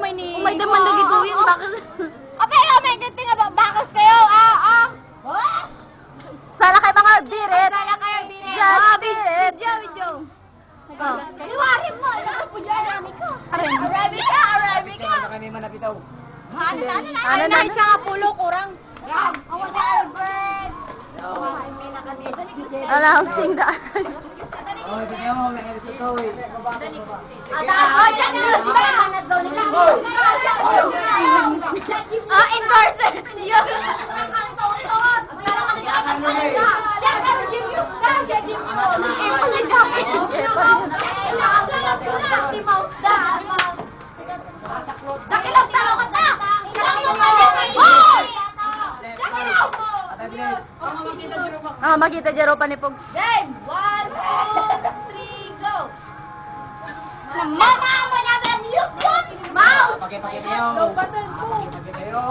may ni... Kung may demanda gituin, bakit? May bakas kayo, Sala kay mga birit. Sala kayo, birit. Just birit. Video. Liwarin mo, po dyan, Arabica. Arabica. Ano kami manapitaw? Ano na isa nga pulo, kurang. Ako na, Albert. Announcing the... Oh, ito niyo, may gusto to eh. Endorser. Makita Jero pa ni Pogs. Then, 1, 2, 3, go! Mama, wala na music! Mouse! Pagkipagkip niyo. Go button, go! Pagkipagkip niyo.